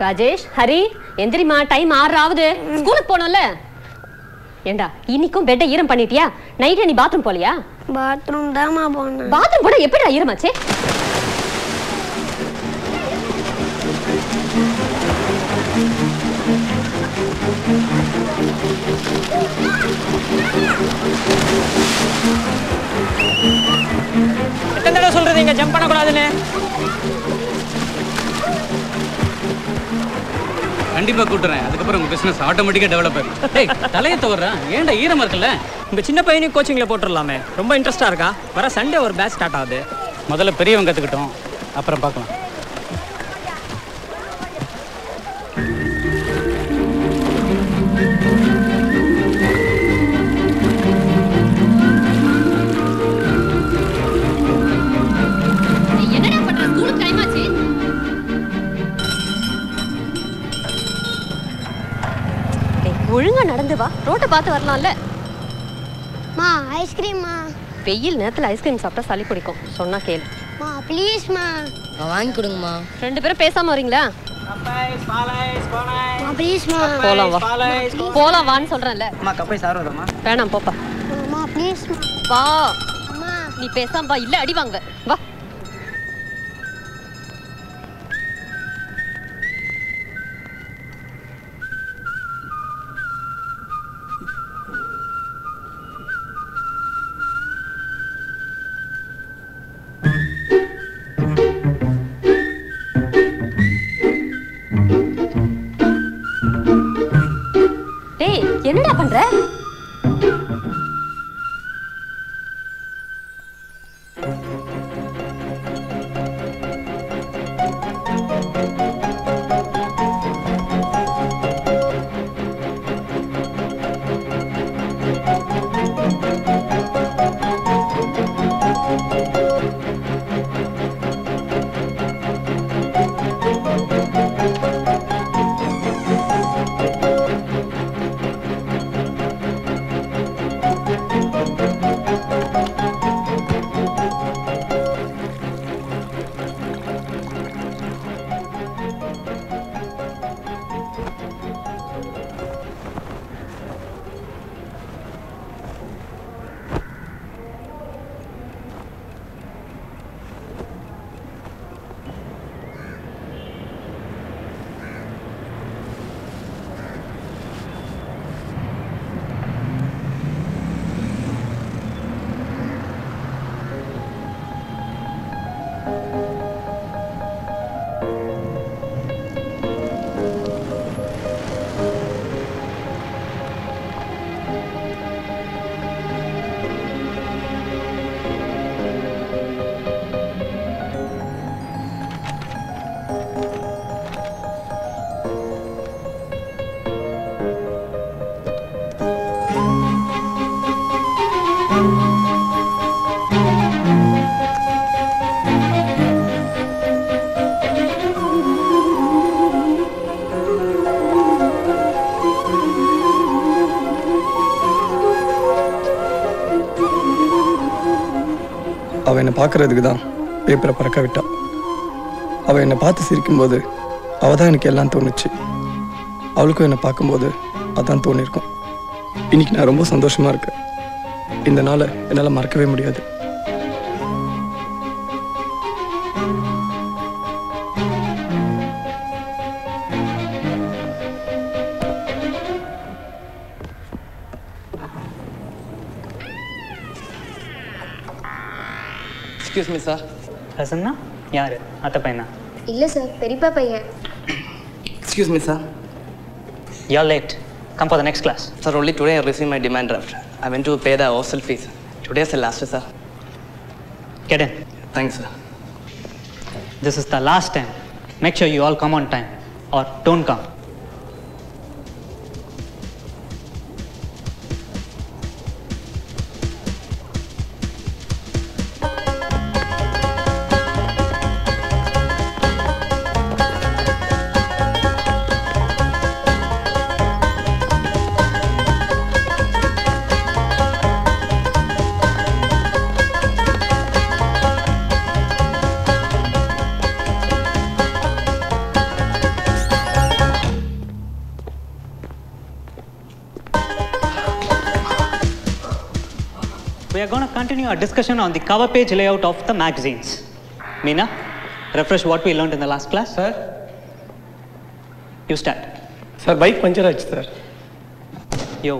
Rajesh, Hari, எந்திரிமா, time 6 ஆகுது. ஸ்கூலுக்கு போனோம்ல. ஏண்டா இன்னைக்கும் பெட்டை ஈரம் பண்ணிட்டியா? நைட் நீ பாத்ரூம் போலியா? பாத்ரூம் தான்மா போனேன். பாத்ரூம் போனா எப்படிடா ஈரமாச்சு? எத்தனை தடவை சொல்றது இங்க ஜம்ப் பண்ணக்கூடாதுன்னு? கண்டிப்பா கூட்டுறேன். அதுக்கப்புறம் உங்க பிசினஸ் ஆட்டோமேட்டிக்கா டெவலப் ஆகும். டேய் தலைய தவறா ஏன்டா ஈரமா இருக்குல்ல? உங்க சின்ன பையனுக்கு கோச்சிங்ல போட்டுடலாமே. ரொம்ப இன்ட்ரெஸ்டா இருக்கா? வர சண்டே ஒரு பேட்ச் ஸ்டார்ட் ஆகுது. முதல்ல பெரியவங்க கத்துக்கிட்டோம், அப்புறம் பார்க்கலாம். என்னடா பண்ற? ஸ்கூலுக்கு டைம் ஆச்சு. ஒழுங்கா நடந்து வா, ரோட்டை பார்த்து வரலாம்ல. மா ஐஸ்கிரீம்மா. வெயில் நேரத்துல ஐஸ்கிரீம் சாப்பிட்டா சளி பிடிக்கும். சொன்னா கேளு. மா ப்ளீஸ்மா. வாங்கி கொடுங்கம்மா. 2 பேரும் பேசாம வரீங்களா? மா ப்ளீஸ்மா. போலாம் வா. போலாம் வான்னு சொல்றேன்ல. அம்மா கப்பை சாரோதம்மா. வேணாம் போப்பா. மா ப்ளீஸ்மா. வா. அம்மா நீ பேசாம வா, இல்ல அடி வாங்க. வா. டேய் என்னடா பண்ற? அவள் என்னை பார்க்கறதுக்கு தான் பேப்பரை பறக்க விட்டா. அவள் என்னை பார்த்து சிரிக்கும்போது அவள் தான் எனக்கு எல்லாம் தோணுச்சு. அவளுக்கும் என்னை பார்க்கும்போது அதான் தோணியிருக்கும். இன்னைக்கு நான் ரொம்ப சந்தோஷமாக இருக்கேன். இந்த நாளை என்னால் மறக்கவே முடியாது. Excuse me sir. ரசன்னா யாரு? அத்தை பையனா? இல்ல சார், பெரியப்பா பையன். Excuse me, sir. You're late. Come for the next class. Sir, only today I received my demand draft. I went to pay the hostel fees. Today is the last, sir. Get in. Thanks, sir. This is the last time. Make sure you all come on time or don't come. we are going to continue our discussion on the cover page layout of the magazines. Meena, refresh what we learned in the last class. Sir? You start. Sir, bike puncture ஆச்சு sir. Yo,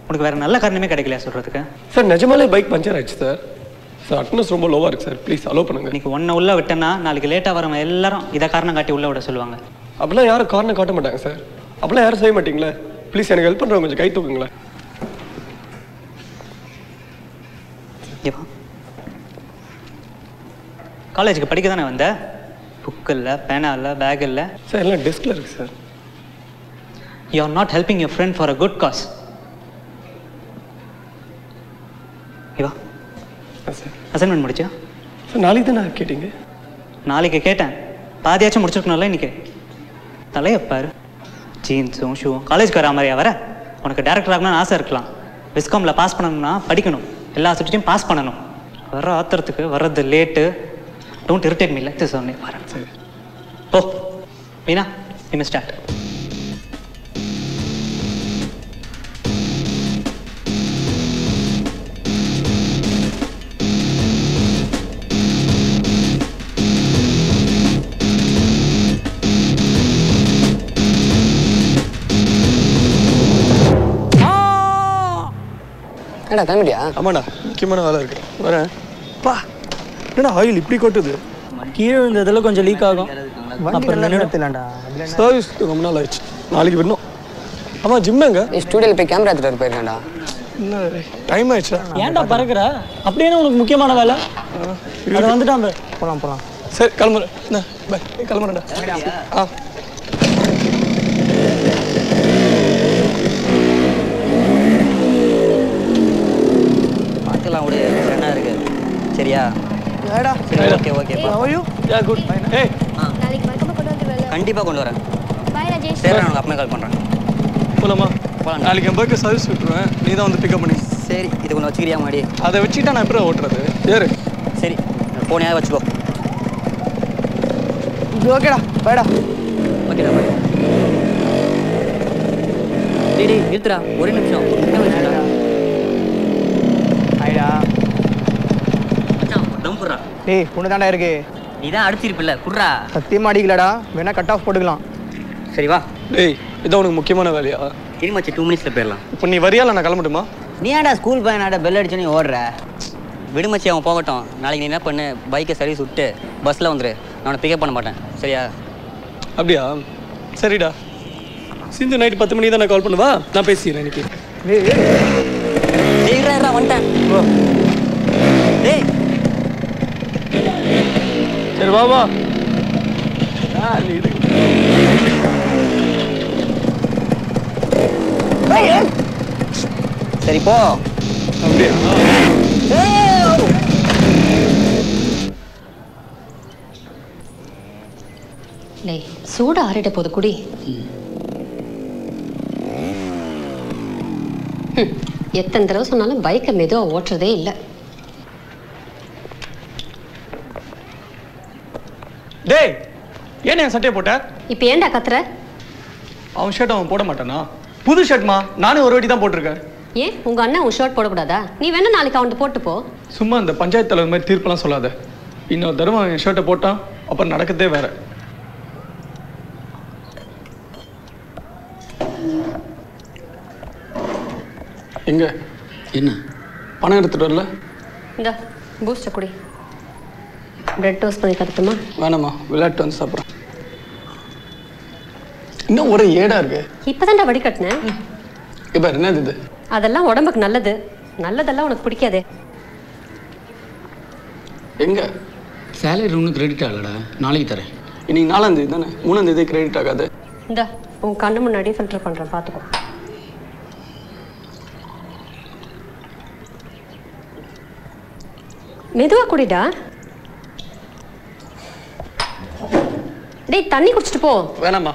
உனக்கு வேற நல்ல காரணமே கிடைக்கலையா சொல்றதுக்கு? Sir நிஜமாலே bike puncture ஆச்சு sir. Sir attendance ரொம்ப லோவா இருக்கு சார். ப்ளீஸ் அலோ பண்ணுங்க. இன்னைக்கு ஒன்ன உள்ள விட்டேன்னா நாளைக்கு லேட்டா வரவங்க எல்லாரும் இத காரணம் காட்டி உள்ள விட சொல்லுவாங்க. அப்படிலாம் யாரும் காரணம் காட்ட மாட்டாங்க சார். அப்படிலாம் யாரும் செய்ய மாட்டீங்களே. ப்ளீஸ் எனக்கு ஹெல்ப் பண்றவங்க கொஞ்சம் கை தூக்குங்களேன். காலேஜுக்கு படிக்க தானே வந்த? புக் இல்லை, பேனா இல்லை, பேக் இல்லை. சார் எல்லாம் டெஸ்கில் இருக்கு sir. You are not helping your friend for a good cause. இவா சார் அசைன்மெண்ட் முடிச்சா? சார் நாளைக்கு தானே கேட்டீங்க? நாளைக்கு கேட்டேன், பாதியாச்சும் முடிச்சிருக்கணும்ல இன்னைக்கு. தலையப்பாரு ஜீன்ஸும் ஷூவும் காலேஜுக்கு வரா மாதிரியா வர? உனக்கு டேரக்டர் ஆகணும்னு ஆசை இருக்கலாம். விஸ்காமில் பாஸ் பண்ணணும்னா படிக்கணும், எல்லா சப்ஜெக்டையும் பாஸ் பண்ணணும். வர ஆத்திரத்துக்கு வர்றது late. Don't irritate me like this only. சரி ஓ மீனா, யூ மே ஸ்டார்ட். என்னடா கிளம்பிட்டியா? ஆமாடா, முக்கியமான வேலை இருக்கு. வரேன். பா என்னடா ஆயில் இப்படி கொட்டுது? கீழே விழுந்ததில் கொஞ்சம் லீக் ஆகும். அப்புறம் நிறுத்தலாம்டா. சர்வீஸ் ரொம்ப நாள் ஆயிடுச்சு. நாளைக்கு வரணும். ஆமாம் ஜிம் எங்க? ஸ்டூடியோவில் போய் கேமரா எடுத்துகிட்டு போயிருக்கேன்டா. என்ன டைம் ஆயிடுச்சா? ஏன்டா பறக்குற? அப்படியே உனக்கு முக்கியமான வேலை அதை வந்துட்டான். போகலாம் போகலாம். சரி கிளம்புறேன். என்ன பை கிளம்புறேன்டா. ஆ பார்த்துக்கலாம் விடு, என்ன இருக்கு சரியா? Okay okay good. ஏய் நாளைக்கு மறக்காம கொண்டு வந்துருவேல. கண்டிப்பாக கொண்டு வரேன். பை ராஜேஷ். சரி, நான் அப்பமே கால் பண்ணுறேன். போலாமா? போலாம். நாளைக்கு என் பைக்கு சர்வீஸ் விட்டுருவேன். நீ தான் வந்து பிக்கப் பண்ணி. சரி, இது கொஞ்சம் வச்சுக்கிறியா மாடி? அதை வச்சுக்கிட்டா நான் எப்படி ஓட்டுறது? ஏறு. சரி, போனையாக வச்சுக்கோ. ஓகேடா பைடா. ஓகேடா பாய். டேய் நிறுத்துடா, ஒரே நிமிஷம். என்ன வச்சுடா? ஆயிடா. மச்சான் தம் போடுறா. டேய் பொண்ணு தாண்டா இருக்கு. நீ தான் அடிச்சிருப்பில்ல, குட்றா. சத்தியமாக அடிக்கலடா. வேணா கட் ஆஃப் போட்டுக்கலாம். சரி வா. டேய் இதான் உனக்கு முக்கியமான வேலையா? இரு மச்சி, 2 மினிட்ஸில் போயிடலாம். இப்போ நீ வரியா இல்லை நான் கிளம்பட்டுமா? நீ ஏன்டா ஸ்கூல் பையனாடா பெல் அடிச்சு நீ ஓடுற? விடுமச்சி, அவன் போகட்டும். நாளைக்கு நீ என்ன பண்ணு, பைக்கை சர்வீஸ் விட்டு பஸ்ஸில் வந்துரு. நான் உன்னை பிக்கப் பண்ண மாட்டேன் சரியா? அப்படியா? சரிடா. சிந்து நைட்டு 10 மணிக்கு தான் நான் கால் பண்ணுவா. நான் பேசிக்கிறேன் இன்னைக்கு. டேய் வந்துட்டேன். டேய் சரி வா வா. சரி போ. அப்படியா? லே சூடு ஆறிட போது குடி. எத்தனை தடவை சொன்னாலும் பைக்கை மெதுவாக ஓட்டுறதே இல்லை. டேய் ஏன் என் சட்டையை போட்ட? இப்போ ஏன்டா கத்துற? அவன் ஷர்ட் அவன் போட மாட்டானா? புது ஷர்ட்மா, நானே ஒரு வாட்டி தான் போட்டிருக்கேன். ஏன் உங்க அண்ணன் உன் ஷர்ட் போடக்கூடாதா? நீ வேணா நாளைக்கு அவன்கிட்ட போட்டு போ. சும்மா இந்த பஞ்சாயத்து தலைவர் மாதிரி தீர்ப்பெல்லாம் சொல்லாத. இன்னொரு தடவை என் ஷர்ட்டை போட்டான் அப்புறம் நடக்கதே வேற. எங்க என்ன பணம் எடுத்துட்டு வரல? இந்த பூஸ்டர் குடி. பிரெட் டோஸ்ட் பண்ணி தரட்டுமா? வேணாமா, விளையாட்டு வந்து சாப்பிட்றேன். இன்னும் ஒரே ஏடா இருக்கு. இப்பதான்டா வடிகட்டினேன். இப்போ என்னது இது? அதெல்லாம் உடம்புக்கு நல்லது. நல்லதெல்லாம் உனக்கு பிடிக்காதே. எங்க சேலரி ஒன்றும் கிரெடிட் ஆகலடா, நாளைக்கு தரேன். இன்னைக்கு 4ஆம் தேதி தானே, 3ஆம் தேதி கிரெடிட் ஆகாது. இந்த உன் கண்ணு முன்னாடியே ஃபில்டர் பண்றேன், பாத்துக்கோ. மெதுவா குடிடா. டேய் தண்ணி குடிச்சிட்டு போ. வேணாமா.